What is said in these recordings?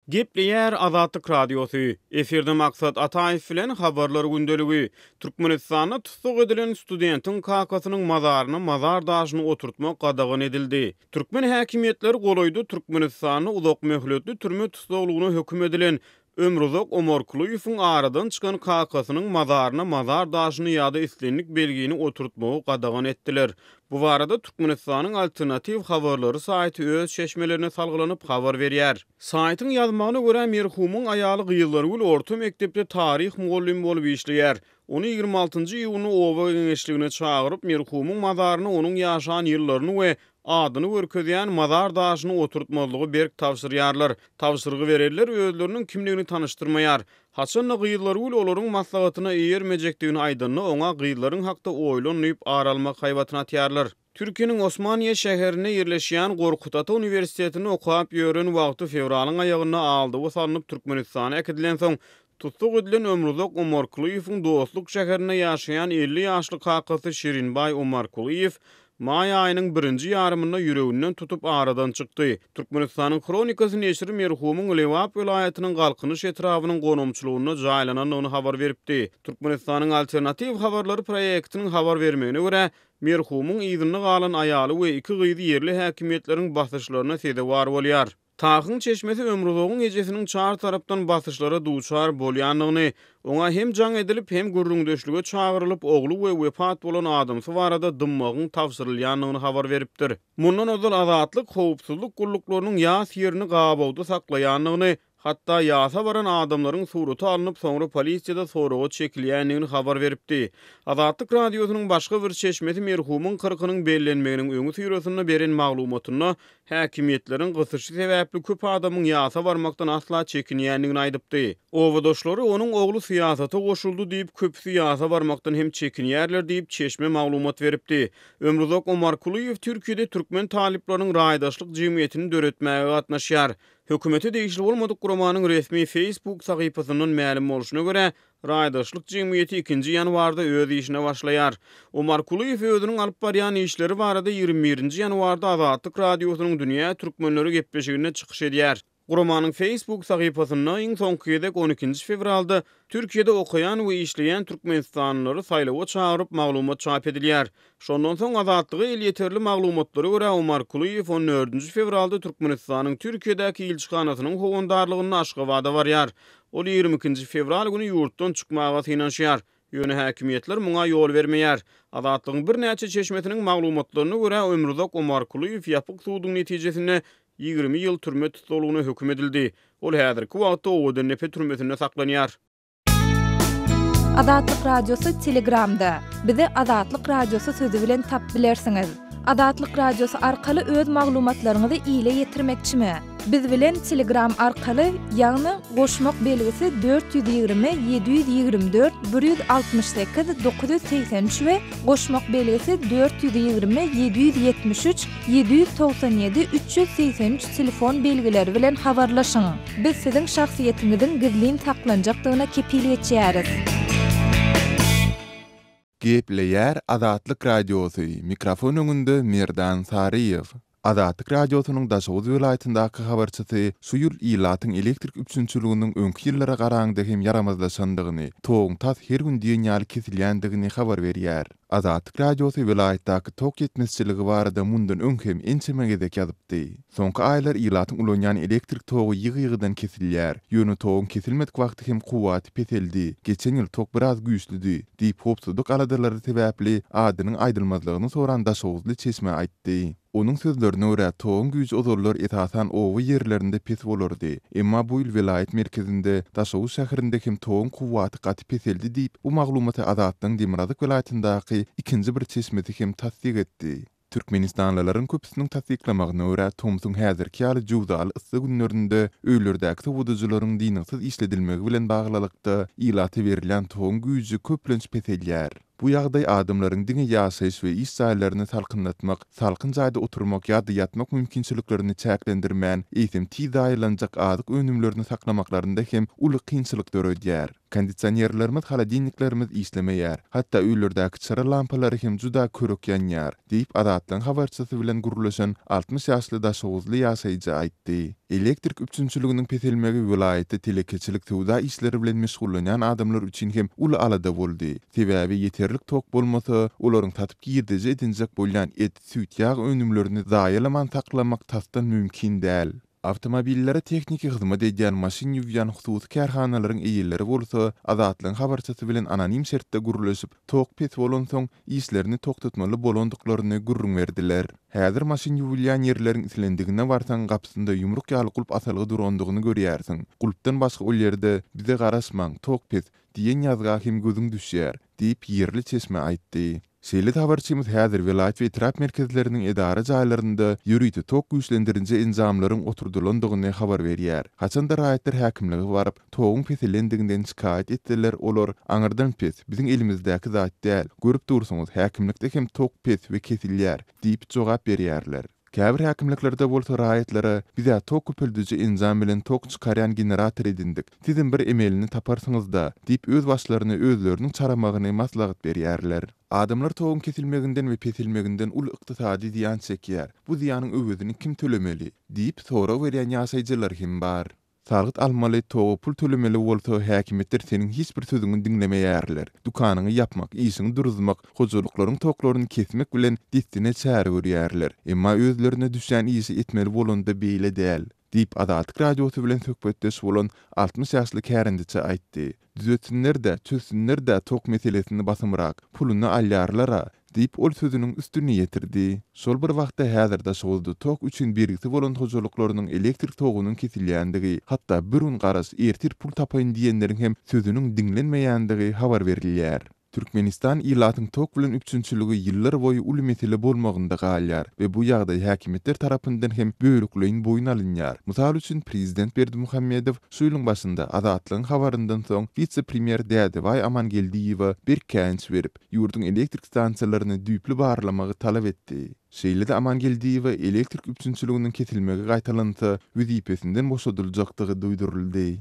Gepleýär Azatlyk radiosu. Eferde maksat Ataýew bilen habarlar gündeligi. Türkmenistanda tutsuk edilen studentin kakasynyň mazaryna mazar daşyny oturtmak gadagyn edildi. Türkmen häkimetleri golaýdy Türkmenistanda uzak möhletli türme tutsuklugyna höküm edilen Ömruzok Omarkulyýowyň aradan çykan kakasynyň mazaryna mazar daşyny ýa-da islenlik belgini oturtmagy gadagyn etdiler. Bu barada Türkmenistanyň alternativ habarlary saýty öz şeşmelerine salgylanyp habar berýär. Saýtyň ýazmagyna görä merhumyň aýaly gyýyllary bol orta mekdepde taryh mugallim bolup işleýär. Onu 26-njy iýuny oba geňeşligine çagyryp merhumyň mazaryna onuň ýaşan ýyllaryny we adyny görkezýän mazar daşyny oturtmalygy berk tawsyrýarlar. Tawsyrgy bererler özleriniň kimligini tanyşdyrmaýar. Haçan gyýyllary bol olaryň maslahatyna eýermejekdigini aýdanyny oňa gyýyllaryň hakda oýlanyp aralmak haýwatyna atýarlar. Türkiýanyň Osmaniýe şäherine ýerleşýän Gorkut Ata Uniwersitetini okap ýören wagty fevralyň aýagyna aldy we salanyp Türkmenistana ekdilen soň tutsuk edilen Ömruzok Omarkulyýowyň dostluk şäherine ýaşaýan 50 ýaşly kakasy Şirinbay Omarkulyýew may aýynyň 1-nji ýarymynda ýüreginden tutup aradan çykdy. Türkmenistanyň kronikasy neşri merhumyň Lewap welaýatynyň galkynyş etrawynyň gonomçylygyna jaýlananyny habar beripdi. Türkmenistanyň alternativ habarlary proýektiniň habar bermegine görä merhumyň ýzyny galan aýaly we iki gyzy ýerli häkimetleriň basyşlaryna sedewar bolýar. Tahyň çeşmesi Ömruzogyň ejesiniň çar tarapdan basışlara duçar bolýanlygyny, oňa hem jaň edilip hem gürrüňdeşlige çagyrylyp ogly we wepat bolan adamsy barada dymmagyň tawsyrylýanlygyny habar beripdir. Mundan öňe azatlyk, howpsuzlyk gulluklarının ýas ýerini gabawda saklaýanlygyny, hatta ýasa baran adamlaryň suraty alınıp soňra polisiýada soraga çekilýänligini habar beripdi. Azatlyk radiosynyň başga bir çeşmesi merhumyň kırkynyň bellenmeginiň öňü süýresinde beren maglumatyny häkimetleriň gysyşy sebäpli köp adamyň ýasa barmakdan asla çekinýänligini aýdypdy. Owadoşlary onuň ogly syýasata goşuldy diýip köpüsi ýasa barmakdan hem çekinýärler diýip çeşme maglumat beripdi. Ömruzok Omarkulyýew Türkiýede türkmen taliplarynyň raýdaşlyk jemgyýetini döretmäge gatnaşýar. Hökümeti değişli olmadık kuramanyň resmi Facebook sahypasynyň ma'lum boluşyna görä, raýdaşlyk jemgyýeti 2-nji ýanwarda öz işine başlaýar. Omarkulyýew özüniň alyp barýan işleri barada 21-nji ýanwarda Azatlyk radiosynyň dünýä türkmenleri gepleşigine çykyş edýär. Kuramanyň Facebook sahypasyna iň soňky gedek 12-nji fevralda Türkiýede okuyan we işleýän türkmenistanlary saýlawa çagyryp maglumat çap edilýär. Şondan soň Azatlygy el ýeterli maglumatlary görä Omarkulyýew 14-nji fevralda Türkmenistanyň Türkiýedäki elçixanasynyň howandarlygyny Aşgabatda barýar. Ol 22-nji fevral güni ýurtdan çykmaga synanýar. Ýöne häkimetler muňa ýol bermeýär. Azatlygyň bir näçe çeşmesiniň maglumatlaryna görä Ömruzok Omarkulyýew ýapyk suwdyň netijesinde 20 ýyl türme tutuklugyna höküm edildi. Ol häzirki wagtda Owdan Nefe türmesinde saklanýar. Azatlyk radiosu Telegramda. Bizi Azatlyk radiosu sözü bilen tap bilersiňiz. Azatlyk radiosu arkaly öz maglumatlaryňyzy ýyla ýetirmekçimi? Biz bilen Telegram arkaly ýagny goşmak belgisi 420 724 168 983 we goşmak belgisi 420 773 797 383 telefon belgileri bilen habarlaşyň. Biz siziň şahsiýetiňiziň gizlin saklanjakdygyna kepillik etýäris. Gepleýär Azatlyk radiosu. Mikrofon öňünde Merdan Saryýew. Azatlyk radiosynyň Daşoz welaýatyndaky habarçysy Suýul ýylatyň elektrik üçünçülüginiň öňki ýyllara garaňda hem yaramazlaşandygyny, toň tas her gün diýenýäli kesilýändigini habar berýär. Azatlyk radiosu welaýatdaky tok ýetmezçiligi barada mundan öňkem ençeme gezek ýazypdy. Soňky aýlar ýylatyň ulanýan elektrik togy ýygy-ýygydan kesilýär. Ýöne togyň kesilmedik wagty hem kuwaty peteldi. Geçen ýyl tok biraz güýçlüdi diýip howpsuzlyk aladylary sebäpli adynyň aýdylmazlygyny soran Daşowuzly çeşme aýtdy. Onun sözlerine görä toğun güýç ozorlar etasan owy ýerlerinde pes bolardy. Emma bu ýyl welaýat merkezinde Daşowuz şäherinde hem toğun kuwaty gaty peseldi diýip bu maglumaty Azatlyň Demirhazyk welaýatyndaky ikinji bir çeşmesi hem tasdik etdi. Türkmenistanlylaryň köpüsiniň tasdiklamagyna görä Tomsun häzirki ýaly juwdal ysy günlerinde öýlerdäki sowudyjylaryň dinsiz işledilmegi bilen baglylykda ýylaty berilen toğun güýji köplenç peselýär. Bu ýagdaý adamlaryň diňe ýaşaýyş we iş saýlaryny salkynlatmak, salkyn jaýda oturmak ýa-da ýatmak mümkinçiliklerini çäklendirmän, eýsem tiýdaýlanjak adyk önümlerini saklamaklaryda hem uly kynçylyk döredýär. Kondisionerlerimiz, haladinniklerimiz işlemeýär. Hatda öýlerdäki çara lampalary hem juda körük ýanýar, diýip adatlaryň habarçysy bilen gurulşan 60 ýaşly daşowuzly ýaşaýjy aýtdy. Elektrik üçinçiliginiň peselmegi vilayetde telekeçilik töwda işleri bilen meşgullanýan adamlar üçin hem uly alada boldy. Sebäbi ýeterlik tok bolmasa, olaryň tatyp girdeje edinjek bolýan et, süýt ýag önümlerini daýalaman saklamak tasdan mümkin däl. Avtomobillere tekniki hyzmat edýän maşin ýuwýan hususy kärhanalaryň eýilleri bolsa, azatlyň habarçysy bilen anonim şertde gurulşyp, tok pet bolan soň işlerini toktatmaly bolandyklaryny gurrun berdiler. Häzir maşin ýuwulýan ýerleriň islendigine barsaň gapsynda ýumruk ýaly gulp asalgy durandygyny görýärsiň. Gulpdan başga ol ýerde bize garaşmaň, tok pet diýen ýazga hem gözüň düşýär, diýip ýerli çeşme aýtdy. Şeýle habarçymyz häzir vilayet we etrap merkezleriniň edara jaýlarynda ýürüýti tok güýçlendirinje enzamlaryň oturdulandygyny habar berýär. Haçanda raýatlar häkimligi baryp, togyň peselendiginden şikayet etdiler. Olar aňyrdan pes biziň elimizdäki zat däl. Görüp dursaňyz häkimlikde hem tok pes we kesilýär diýip jogap berýärler. Käbir häkimliklerde bolsa raýatlara bize tok köpüldüji enzam bilen tok çykarýan generator edindik. Sizin bir emelini taparsyňyz da diýip öz başlaryny özleriniň çaramagyny maslahat berýärler. Adamlar togyň kesilmeginden we pesilmeginden ul ykdysady ziýan çekýär. Bu ziýanyň öwedini kim tölemeli diýip soraw berýän ýaşaýjylar hem bar. Sargıt almaly, togy pul tölemeli bolsa häkimetler seniň hiç bir sözüňi dinlemeýärler. Dukanyňy yapmak, işiňi duruzmak, hojalyklaryň toklaryny kesmek bilen distine çäre görýärler. Emma özlerine düşen işi etmeli bolanda beýle däl, diýip Adatyk radiosy bilen söhbetdeş bolan 60 ýaşly kärendiçi aýtdy. Düzetsinler de, çözsünler de tok meselesini basymyrak, puluny alýarlara diýip ol sözüniň üstüne ýetirdi. Şol bir wagtda häzirde şowuzdy tok üçin birgisi bolan hojalyklarynyň elektrik togunyň kesilýändigi, hatda bir gün garas ertir pul tapaýyn diýenleriň hem sözüniň dinlenmeýändigi habar berilýär. Türkmenistan ilatyň tok bilen üçinçiligi ýyllar boýy uly mesele bolmagynda galýar we bu ýagdaý häkimetler tarapyndan hem böwrükleýin boyun alynýar. Mysal üçin prezident Berdimuhammedow şu ýylyň başynda adatlyň habaryndan soň vice-premier Dädeway Amangeldiýewe bir känç berip, ýurdun elektrik stansiýalaryny düýpli barlamagy talap etdi. Şeýle de Amangeldiýewe elektrik üçinçiliginiň kesilmegi gaýtalansa, wezipesinden boşadyljakdygy duýduruldy.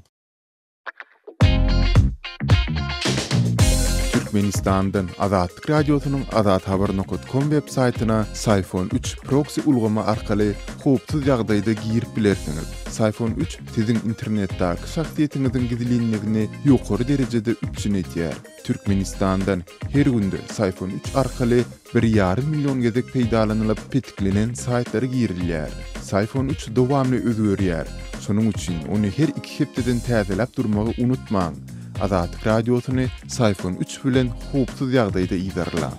Türkmenistan'dan Adatyk radiosynyň adathabar.com web saýtyna Sayfon 3 proxy ulgama arkaly howpsuz ýagdaýda girip bilersiňiz. Sayfon 3 siziň internetdäki şahsiýetiňiziň gizlinligini ýokary derejede üçin etýär. Türkmenistan'dan her günde Sayfon 3 arkaly 1,5 million gezek peýdalanylyp petiklenen saýtlara girilýär. Sayfon 3 dowamly özgörýär. Şonuň üçin ony her 2 hepdeden täzelep durmagy unutmaň. Adatyk radiosyny Sayfon 3 bilen howpsuz ýagdaýda iýdarlan.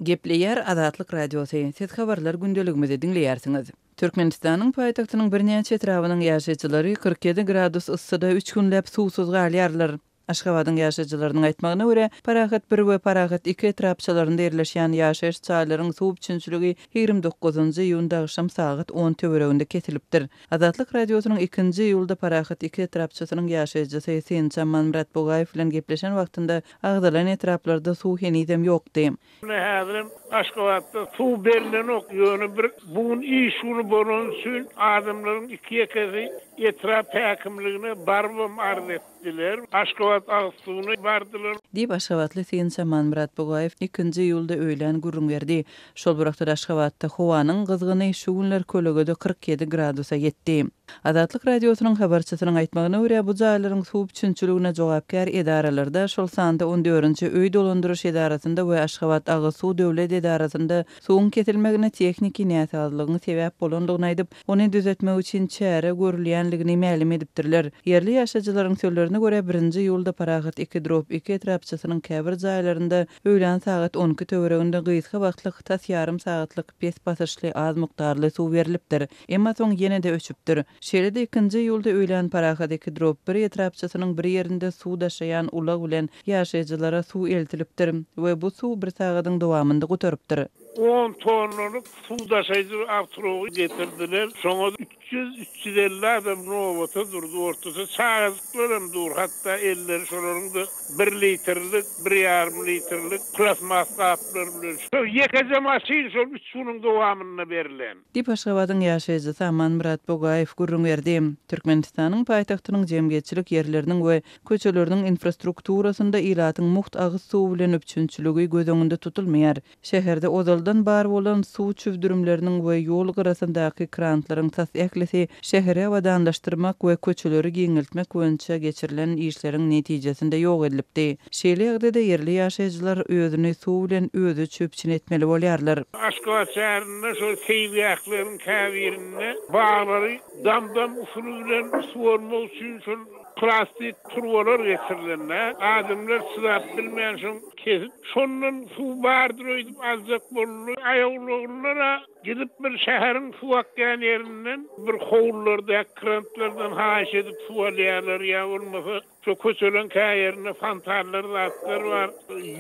Gepleýär Adatlyk radiosy. Siz habarlar gündeligimizi dinleýärsiňiz. Türkmenistanyň paýtagtynyň birnäçe etrawynyň ýaşaýjylary 47 gradus yssyda 3 günläp suwsuz galýarlar. Aşgabatyň ýaşaýjylarynyň aýtmagyna görä, Parahat 1 we Parahat 2 etrapçylarynda ýerleşýän ýaşaýyş çaýlaryň suw üçinçiligi 29-njy ýuňda akşam saat 10 töwereginde kesilipdir. Adatlyk radiosynyň 2-nji ýylda Parahat 2 etrapçysynyň ýaşaýjysy Sençam Murat Bogaýew bilen gepleşen wagtynda agdalan etraplarda suw henizem ýokdy. Häzir Aşgabatda suw berilen ok ýöne bir bugun işuny bolan üçin adamlaryň 2 kezi etrap häkimligine barbam arz etdiler. Aşgabat agsuny bardylar. Diýip Aşgabatly Sençam Murat Bogaýew 2-nji ýylda öýlen gurrun berdi. Şol bir wagtda Aşgabatda howanyň gyzgyny şu günler kölegede 47 gradusa ýetdi. Adatlyk radiosynyň habarçysynyň aýtmagyna görä, bu jaýlaryň suw üçinçiligine jogapkar edaralarda şol sanda 14-nji öý dolandyryş edarasynda we Aşgabat Agy Suw Döwlet edarasynda suwun kesilmegine tekniki näsazlygyny sebäp bolandygyny aýdyp, ony düzeltmek üçin çäre görülýänligini ma'lum edipdirler. Yerli ýaşaýjylaryň sözlerine görä 1-nji ýylda Parahat 2-2 etrapçysynyň käbir jaýlarynda öýlen saat 12 töwereginde gysga wagtlyk tas ýarym saatlyk pes basyşly az mukdarly suw berilipdir. Emma soň ýene de öçüpdir. Şeýle-de 2-nji ýylda öýlen Parahat 2-1 etrapçysynyň bir ýerinde suw daşaýan ulag bilen ýaşaýjylara suw eltilipdir we bu suw bir sagatyň dowamynda göteripdir. 10 tonluk su taşıyıcı avtomobil getirdiler. Sonra 300-350 adam nobata durdu. Ortası çağızlıklarım dur. Hatta elleri şoların da 1 litrlik, 1,5 litrlik plasmas kaplar bilir. Yekaca maşin şol 3 sunun devamına verilen. Dip Aşgabat'ın ýaşaýjysy Amanmurat Bogaýew gurrunberdi. Türkmenistanyň paýtagtynyň jemgyýetçilik ýerleriniň we köçeleriniň infrastrukturasynda ilatyň muht agyz suw bilen öpçünçüligi göz öňünde tutulmaýar. Şäherde odaldan bar bolan suw çüwdürümleriniň we ýol gyrasyndaky krantlaryň tas eklesi şähere wadanlaşdyrmak we köçeleri giňiltmek boýunça geçirilen işleriň netijesinde ýok edilipdi. Şeýle ýagdaýda yerli ýaşaýjylar özüni suw bilen özü çöpçün etmeli bolýarlar. Aşgabat şäherinde şol teýbiýaklaryň käbirinde bağlary damdam usuly bilen suwarmak üçin şol plastik turbalar getirilenler. Adamlar sızap bilmeyen şol kesip şondan suw bardyr öýdüp aljak bolýar. Aýaglarlara gidip bir şäherin suw akýan ýerinden bir howullarda, krantlardan haýş edip suw alýarlar ýa bolmasa şu köçelen käýerine fantarlar zatlar var.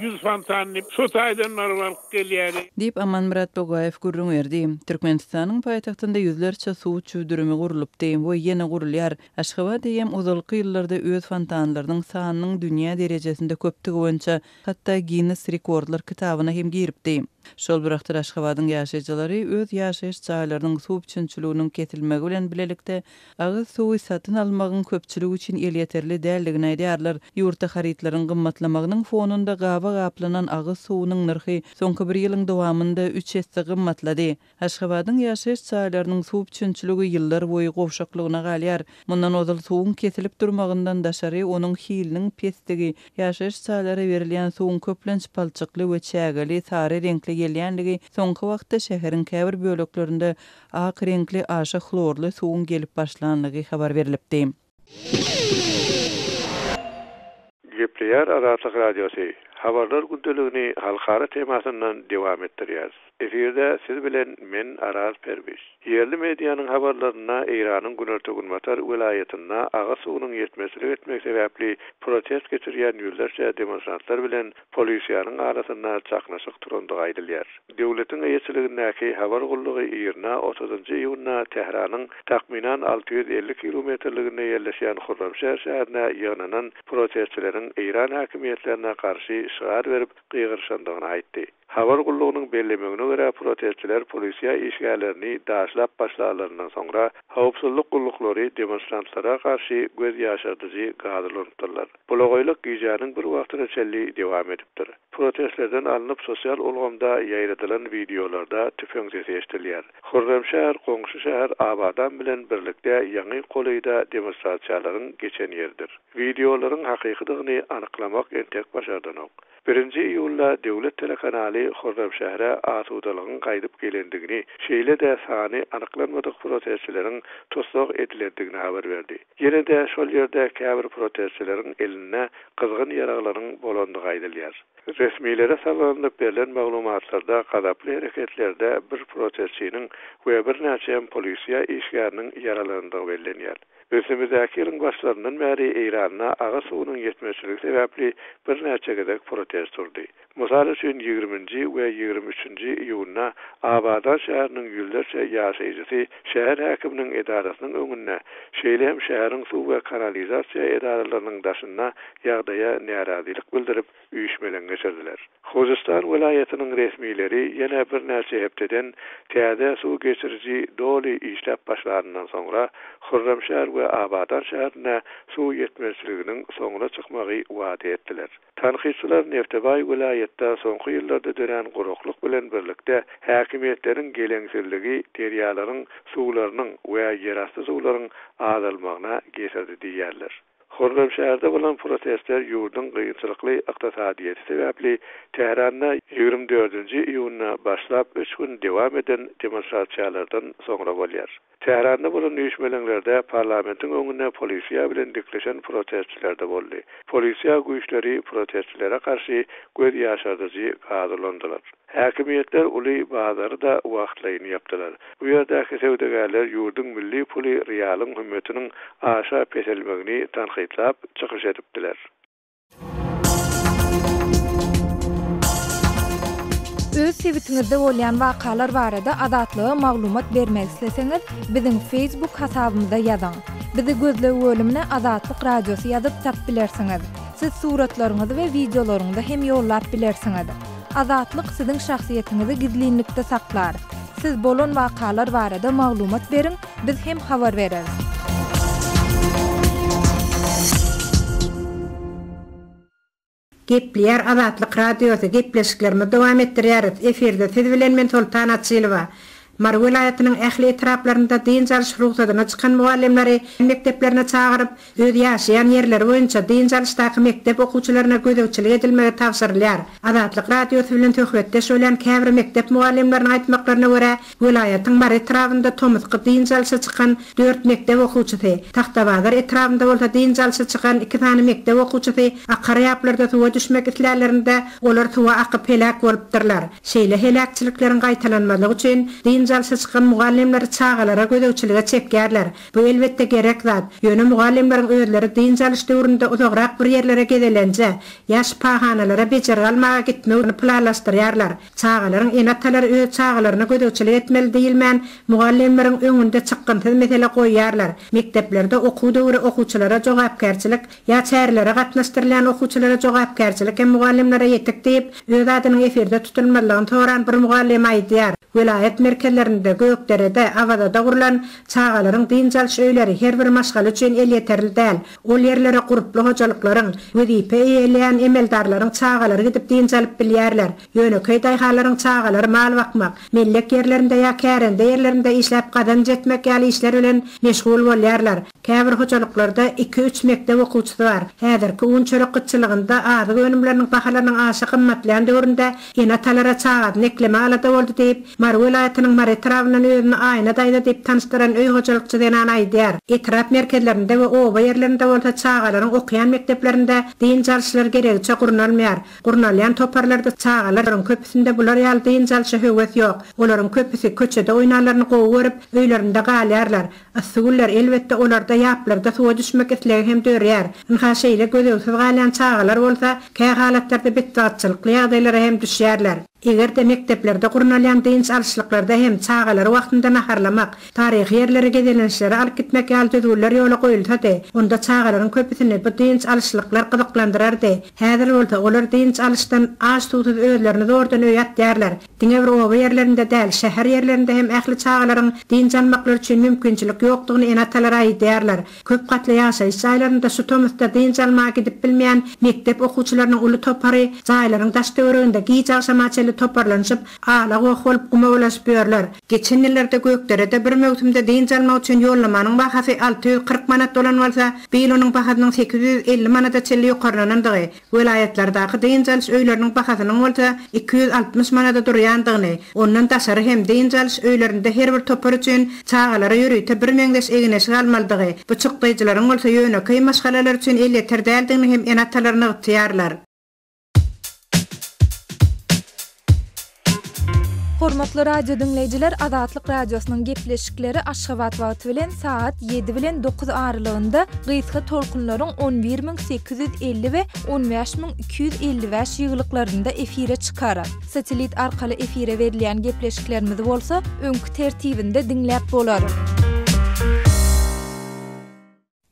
100 fantarny şu taýdanlar balyp gelýär. Dip Amanmurat Bogaýew gurrunberdi. Türkmenistanyň paýtagtynda ýüzlerçe suw çüwdürümi gurulypdy we ýene gurulýar. Aşgabat diýem uzalky ýyllarda öz fantanlarynyň sanynyň dünýä derejesinde köpdigi boýunça hatda Guinness rekordlar kitabyna hem giripdi. Şol birakdyr Aşgabatyň ýaşaýjylary öz ýaşaýyş çaýlarynyň suw üçinçiliginiň kesilmegi bilen bilelikde agyz suwy satyn almagyň köpçüligi üçin el ýeterli däldigini aýdýarlar. Ýurtda haritlaryň gymmatlamagynyň fonunda gaba gaplanan agyz suwunyň narhy soňky 1 ýylyň dowamında 3 hesse gymmatlady. Aşgabatyň ýaşaýyş çaýlarynyň suw üçinçiligi ýyllar boýy gowşaklygyna galýar. Mundan odal suwuň kesilip durmagyndan daşary onuň hiliniň pesdigi ýaşaýyş çaýlara berilýän suwuň köplenç palçykly we çägeli sary renkli gelýänligi soňky wagtda şäheriň käbir böleklerinde ak renkli aşa chlorly suwuň gelip başlanlygy habar berilipdi. Gepleýär Azatlyk Radiosy. Habarlar gündeligini halkara temasyndan dewam etdirýär. Eferde siz bilen men Araz Perbiş. Yerli mediýanyň habarlaryna Iranyň Günertegün Matar welaýatyna agyz suwunyň ýetmesini etmek sebäpli protest geçirýän ýüzlerçe demonstrantlar bilen polisiýanyň arasynda çaknaşyk turandygy aýdylýar. Döwletiň ýetçiligindäki habar gullugy ýerine 30-njy iýunda Tehranyň takminan 650 kilometrliginde ýerleşýän Hurramşäher şäherine ýagnanan protestçileriň İran häkimetlerine karşı şiar berip gygyrşandygyny aýtdy. Habar gullugynyň bellemegine görä protestçiler polisiýa işgärlerini daşlap başlalaryndan soňra howpsuzlyk gulluklary demonstrantlara karşı göz ýaşardyjy gadylandylar. Bulagoýlyk giýjanyň bir wagtyna çelli dewam edipdir. Protestlerden alınıp sosial olgamda ýaýratylan videolarda tüfeň sesi eşdilýär. Hurramşäher goňşy şäher Abadan bilen birlikde ýaňy golyda demonstrasiýalaryň geçen ýerdir. Videolaryň hakykydygyny anyklamak entek başardynyk. 1-nji iýulda döwlet telekanaly Hurramşäherä asudalygyň gaýdyp gelendigini, şeýle de sany anyklanmadyk protestçileriň tosok edilendigini habar berdi. Ýene de şol ýerde käbir protestçileriň eline kızgın yaraglaryň bolandygy aýdylýar. Resmiýlere salanyp berilen maglumatlarda gadaply hereketlerde bir protestçiniň we bir näçe polisiýa işgäriniň yaralandygy bellenýär. Ösümüzdäki ýylyň başlaryndan bäri Iranyna agyz suwunyň ýetmezçiligi sebäpli bir näçe gedek protest turdy. Mysal üçin 20-nji we 23-nji iýunda Abadan şäheriniň ýüzlerçe ýaşaýjysy şäher häkiminiň edarasynyň öňünde, şeýle hem şäheriň suw we kanalizasiýa edaralarynyň daşyna ýagdaýa närazilik bildirip üýüşmeleň geçirdiler. Huzistan welaýatynyň resmiýleri ýene bir näçe hepdeden täze suw geçiriji doly işläp başlanandan soňra Hurramşäher we Abadan şäherine suw ýetmezçiliginiň soňuna çykmagy wada etdiler. Tanqidçiler Neftebay welaýatda soňky ýyllarda dönen guruklyk bilen birlikde häkimetleriň geleňsizligi derýalaryň suwlarynyň we ýerasty suwlaryň azalmagyna getirdi diýerler. Hurramşäherde bolan protestler ýurdun gynçylykly ykdysadyýety sebäpli Tehranda 24-nji iýunda başlap 3 gün dewam eden demonstrasiýalardan soňra bolýar. Tehranda bolan üýüşmeleňlerde parlamentiň öňünde polisiýa bilen dikleşen protestçiler de boldy. Polisiýa güýçleri protestçilere karşı göz ýaşardyjy gadylandylar. Häkimetler uly bazary da wagtlaýyny ýapdylar. Bu ýerdäki sewdegärler ýurdun milli puly realiň hömmetiniň aşa peselmegini tanqidlap çykyş edipdiler. Öz sebitiňizde bolýan wakalar barada adatlyga maglumat bermek isteseňiz, biziň Facebook hasabymyzda ýazyň. Bizi gözlep bölümine Adatlyk Radiosu ýazyp tap bilersiňiz. Siz suratlaryňyzy we videolaryňyzy hem ýollap bilersiňiz. Adatlyk siziň şahsiýetiniňizi gizlinlikde saklar. Siz bolan wakalar barada maglumat beriň, biz hem habar bereriz. Gepleýär Adatlyk Radiosu gepleşiklerimi dowam etdirýäris. Eferde siz bilen men Sultan Atçylova. Mar welaýatynyň ähli etraplarynda din çalyş ruhsatyna çykan muallimleri mekdeplerine çağırıp, öz ýaşaýan ýerleri boýunça din çalyşdaky mektep okuwçylaryna gödäwçilik edilmegi tawsyrlýar. Adatlyk Radiosu bilen töhbetde şolyan käbir mektep muallimleriniň aýtmaklaryna görä, welaýatyň bar etrafynda tomutky din çalyşy çykan 4 mektep okuwçysy, Taxtabazar etrafynda bolsa din çalyşy çykan 2 tane mektep okuwçysy akaryaplarda suwa düşmek islerlerinde olar suwa akyp helak bolupdyrlar. Şeýle helakçylyklaryň gaýtalanmalygy üçin din çalyşy çykan mugallimler çağalara gödäwçilige çekýärler. Bu elbetde gerek zat. Ýöne mugallimleriň özleri din çalyş döwründe uzagrak bir ýerlere gedelenje, ýaş pahanalara bejer almaga gitmegini planlaşdyrýarlar. Çağalaryň enatalary öz çağalaryna gödäwçilik etmeli diýilmän mugallimleriň öňünde çykgynty mesele goýýarlar. Mekdeplerde okuw döwri okuwçylara jogapkärçilik ýa çärilere gatnaşdyrylan okuwçylara jogapkärçilik hem mugallimlere ýetek diýip öz adynyň eferde tutulmalygyny soran bir mugallim aýdýar. Vilayet merkezlerinde, Gökdere'de, Avada'da kurulan çağalaryň din çalyş öýleri her bir maşgal üçin el ýeterli däl. Ol ýerlere guruply hojalyklaryň, wezipe eýleýän emeldarlaryň çağalary gidip din çalyp bilýärler. Ýöneköý daýhalaryň çağalary mal bakmak, mellek ýerlerinde ýa kärende ýerlerinde işläp gadan jetmek ýaly işler bilen meşgul bolýarlar. Käbir hojalyklarda 2-3 mektep okuwçysy bar. Häzirki unçörek gytçylygynda azy önümleriniň bahalarynyň aşy gymmatlaýan döwründe enatalara çağat nekleme alada boldy diýip Mar welaýatynyň mar etrafynyň özüni aýna daýda diýip tanışdyran öý hojalykçy deňän aýdýar. Etraf merkezlerinde we oba ýerlerinde bolsa çağalaryň okyan mekteplerinde din çalyşlar geregiçe gurnalmaýar. Gurnalýan toparlarda çağalaryň köpüsinde bular ýaly din çalyşy höwes ýok. Olaryň köpüsi köçede oýnarlaryny gowy görüp öýlerinde galýarlar. Asygullar elbetde olarda ýaplarda suwa düşmek islegi hem dörýär. Näşeýle gödäwsiz galýan çağalar bolsa, käy halatlarda betdatçylyk ýagdaýlara hem düşýärler. Eger de mekteplerde gurnalýan din çalyşlyklarda hem çağalar wagtynda naharlamak, taryhy ýerlere gedelenişleri alyp gitmek ýaly düzgünler ýola goýulsady, onda çağalaryň köpüsini bu din çalyşlyklar gyzyklandyrardy. Häzir bolsa olar din çalyşdan az tutup özlerini zordan öýatdýarlar. Diňe bir oba ýerlerinde däl, şäher ýerlerinde hem ähli çağalaryň din çalmaklary üçin mümkinçilik ýokdugyny enatalar aýdýarlar. Köp gatly ýaşaýyş ýaýlarynda şu tomutda din çalmagy gidip bilmeýän mektep okuwçylarynyň uly topary jaýlaryň daş döwründe giýjaşamaçyly toparlanışyp ala goýup gumawlaşyp ýörler. Geçen ýyllerde Gökdere'de bir mewsümde din çalmak üçin ýollamanyň bahasy 640 manat dolan bolsa, beýle onuň bahasynyň 850 manata çelli ýokarlanandygy, welaýatlardaky din çalyş öýleriniň bahasynyň bolsa 260 manata durýandygyny, ondan taşary hem din çalyş öýlerinde her bir topar üçin çağalara ýürüýte 1 meňdeş egineşik almalydygy, bu çykdyjylaryň bolsa ýöneköý maşgalalar üçin el ýeter däldigini hem enatalaryny ýetýärler. Hormatly radio dinleýijiler, Adatlyk Radiosynyň gepleşikleri Aşgabat wagty bilen saat 7 bilen 9 aralygynda gysga tolkunlaryň 11850 we 15255 ýyglyklarynda efire çykarar. Satelit arkaly efire berilýän gepleşiklerimiz bolsa, öňkü tertibinde dinläp bolar.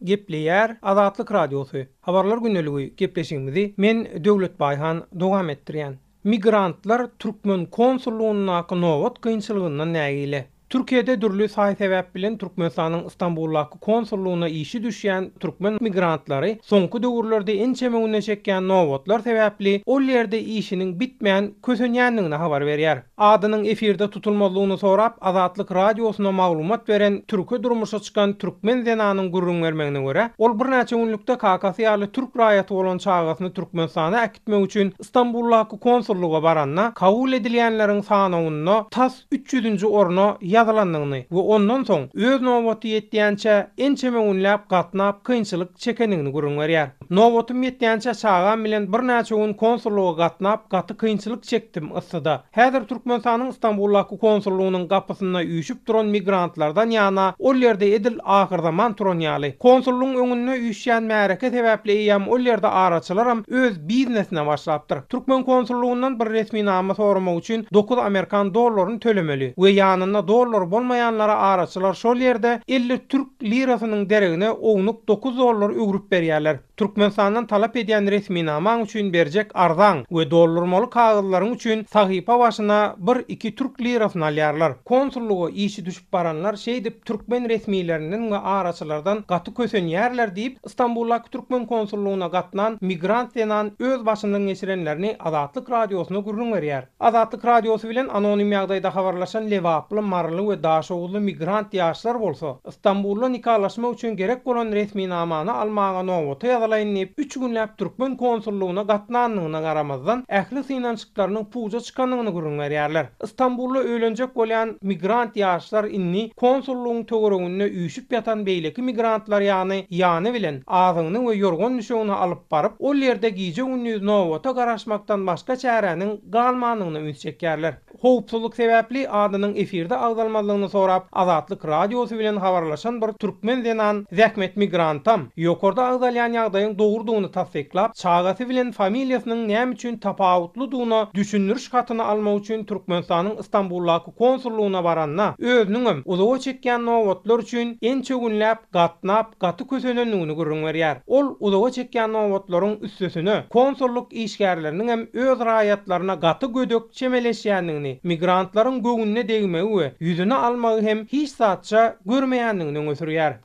Gepleýär Adatlyk Radiosu. Habarlar günneligi gepleşigimizi men Döwlet Baýhan dowam etdirýän. Migrantlar Türkmen konsulluğuna nowat kynçylygyndan nägile. Türkiýede dürli saý sebäp bilen Türkmenistanyň Istanbuldaky konsulluğuna işi düşýän türkmen migrantlary soňky döwürlerde ençemegine çekýän nowatlar sebäpli ol ýerde işiniň bitmeýän kösenýändigine habar berýär. Adynyň efirde tutulmalygyny sorap Adatlyk Radiosyna maglumat beren türkü durmuşa çykan türkmen zenanyň gurrun bermegine görä, ol bir näçe günlükde Kakasyýaly türk raýaty bolan çağasyny Türkmenistana äkitmek üçin Istanbuldaky konsulluga baranna kabul edilýänleriň sanawyna tas 300-nji orna ýazylandygyny we ondan soň öz nowaty ýetýänçe ençeme unlap gatnap kynçylyk çekendigini görüň berýär. Nowatym ýetýänçe çağan bilen bir näçe gün konsulluga gatnap gaty kynçylyk çekdim yssyda. Häzir Türkmenistanyň Istanbuldaky konsullugynyň gapysyna üýşüp duran migrantlardan ýana ol ýerde edil ahyrdaman turan ýaly. Konsullugyň öňüne üýşýän märeke sebäpli ýam ol ýerde araçylaram öz biznesine başlapdyr. Türkmen konsullugynyň bir resmi nama sormak üçin 9 Amerikan dollaryny tölemeli we ýanyna dollar bolmaýanlara araçylar şol ýerde 50 Türk lirasynyň deregine oňluk 9 dollar öwrüp berýärler. Türkmenistandan talap edýän resmi nama üçin berjek arzan we dollarmaly kagazlaryň üçin sahypa başyna 1-2 Türk lirasyny alýarlar. Konsulluga işi düşüp baranlar şeýdip Türkmen resmiýetlerinden we araçylardan gaty kösenýärler diýip Istanbuldaky Türkmen konsulluguna gatnan migrant denan öz başyndan geçirenlerini Azatlyk radiosyna gurrun berýär. Azatlyk radiosu bilen anonim ýagdaýda habarlaşan lewaply, marly we daşowly migrant ýaşlar bolsa, Istanbulda nikahlaşma üçin gerek bolan resmi namany almaga nowaty ýazylaýyp 3 günläp Türkmen konsulluguna gatnanlygyna garamazdan ähli synançyklarynyň puja çykanlygyny gurrun berýärler. Istanbulda öýlenjek bolan migrant ýaşlar inni konsullugyň töweregine üýşüp ýatan beýleki migrantlar ýany bilen azyny we ýorgon nüşegini alyp baryp ol ýerde giýje günüz nowata garaşmakdan başga çäreniň galmanyny üýtjekärler. Howpsuzlyk sebäpli adynyň efirde agdalmalygyny sorap Azatlyk radiosy bilen habarlaşan bir türkmen denan Zähmet migrantam ýokarda agdalýan ýagdaýyň dogurdygyny tasdiklap, çagasy bilen familiýasynyň näme üçin tapawutlydygyny düşündiriş hatyny almak üçin Türkmenistanyň Istanbuldaky konsulluguna baranna özüniň uzağa çekýän nowatlar üçin ençe günläp gatnap gaty kösenenligini görüň berýär. Ol uzağa çekýän nowatlaryň üstesine konsulluk işgärleriniň hem öz raýatlaryna gaty gödök çemeleşýänligini, migrantlaryň göňüne degmegi we ýüzüne almagy hem hiç satça görmeýänligini öňe.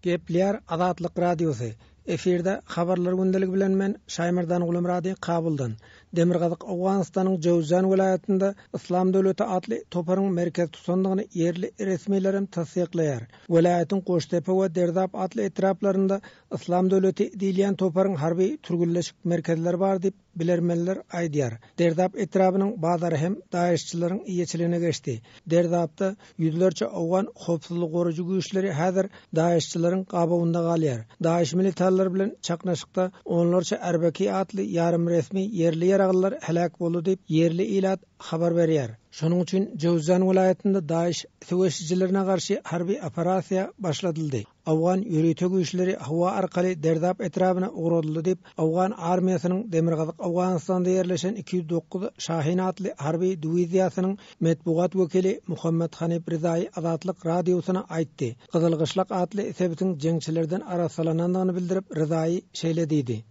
Gepler Azatlyk radiosu. Efirde habarlar gündelik bilen men Şaýmyrdan Gulumrady Kabuldan. Demirgazyk Awganistanyň Jowzan vilayatynda Islam döwleti atly toparyň merkez tutandygyny yerli resmiýlerim tasdiklaýar. Vilayatyň Goştepe we Derdap atly etraplarynda Islam döwleti diýilýän toparyň harby türgülleşik merkezleri bar diýip bilermenler aýdýar. Derdap etrapynyň bazary hem daýyşçylaryň iýeçiligine geçdi. Derdapda ýüzlerçe Awgan howpsuzlyk goruju güýçleri häzir daýyşçylaryň gabawynda galýar. Daýyş militarlary bilen çaknaşykda onlarça erbeki atly ýarym resmi yerli yaraglar helak boldy diýip yerli ilat habar berýär. Şonuň üçin Jowzan vilayatynda daýyş söwüşçilerine garşy harby operasiýa başladyldy. Awgan ýürüýte güýçleri hawa arkaly Derdap etrapyna ugruldy diýip Awgan armiýasynyň Demirgazyk Awganistanda ýerleşen 209 Şahin atly harby diwiziýasynyň medbugat wekili Muhammed Hanip Rizaý Azatlyk radiosyna aýtdy. Gyzylgyşlak atly sebitiň jeňçilerden arasalanandygyny bildirip Rizaý şeýle diýdi.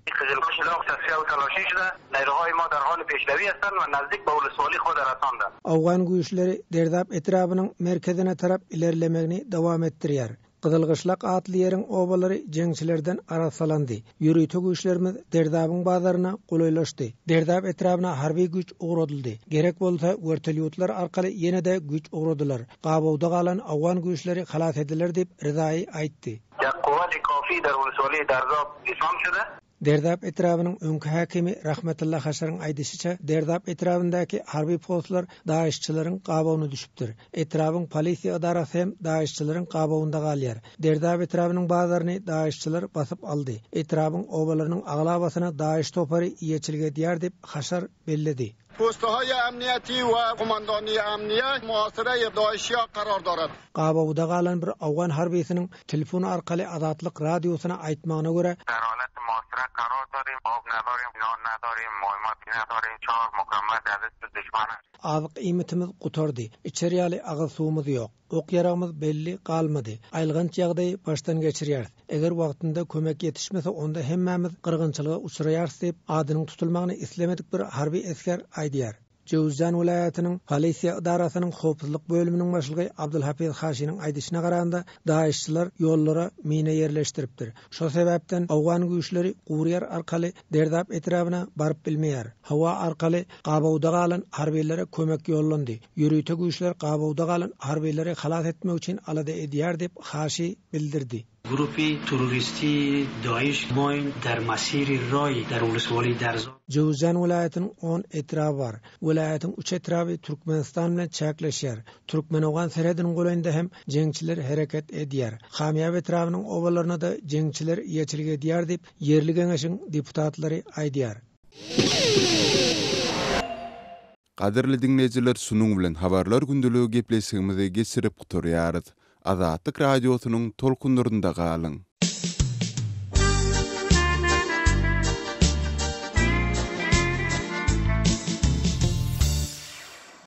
Awgan güýçleri Derdap etrapynyň merkezine tarap ilerlemegini dowam etdirýär. Gyzylgyşlak atly ýeriň obalary jeňçilerden arasalandy. Ýürüýte güýçlerimiz Derdapyň bazaryna goýlaşdy. Derdap etrapyna harby güýç ugradyldy. Gerek bolsa wörtelýotlar arkaly ýene-de güýç ugradylar. Gabawda galan Awgan güýçleri halas ediler diýip Rizaý aýtdy. Derdap etrapynyň öňkü häkimi Rahmetullah Haşaryň aýdyşyça Derdap etrapyndaky harby postlar daýyşçylaryň gabawyna düşüpdir. Etrapyň polisiýa idarasy hem daýyşçylaryň gabawynda galýar. Derdap etrapynyň bazaryny daýyşçylar basyp aldy. Etrapyň obalarynyň aglabasyna daýyş topary iýeçilge diýär diýip Haşar belledi. Postهای امنیتی و قماندانی امنیه محاصره داعشیا قرار دارد. Gabawda galan bir Awgan harbiýetiniň telefon arkaly Azatlyk radiosyna aýtmagyna görä محاصره قرار داریم، آب نداریم، نان نداریم، مایمات نداریم، 4 مکمل دست دشمن است. Azyk iýmitimiz gutardy. İçeriýäli agyz suwumuz ýok. Ok ýaragymyz belli galmady. Aýlganç ýagdaý başdan geçirýär. Eger wagtynda kömek ýetişmese onda hemmämiz gyrgynçylyga uçraýarys diýip adynyň tutulmagyny islemedik bir harby esker aýdýar. Jowzan vilayatynyň polisiýa idarasynyň howpsuzlyk bölüminiň başlygy Abdulhafiz Haşynyň aýdyşyna garaganda daýyşçylar ýollara mine ýerleşdiripdir. Şo sebäpden Awgan güýçleri Gurýar arkaly Derdap etrapyna baryp bilmeýär. Hawa arkaly gabawda galan harbiýlere kömek ýollandy. Ýürüýte güýçler gabawda galan harbiýleri halas etmek üçin alada edýär diýip Haşy bildirdi. گروه تروریستی داعش ماین در مسیر رای در ولسوالی درزا Jowzan vilayetinin 10 etrabı var. Vilayetin 3 etrabı Türkmenistan bilen çäkleşýär. Türkmen-Awgan serediniň goýunda hem jeňçiler hereket edýär. Hamýa etrabynyň owalaryna da jeňçiler ýeçilik edýär diýip yerli geňeşiň deputatlary aýdýar. Qadirli dinleyijiler, şunuň bilen habarlar gündeligi gepleşigimizi geçirip guturýarys. Azatlyk radiosynyň tolkunlarynda galyň.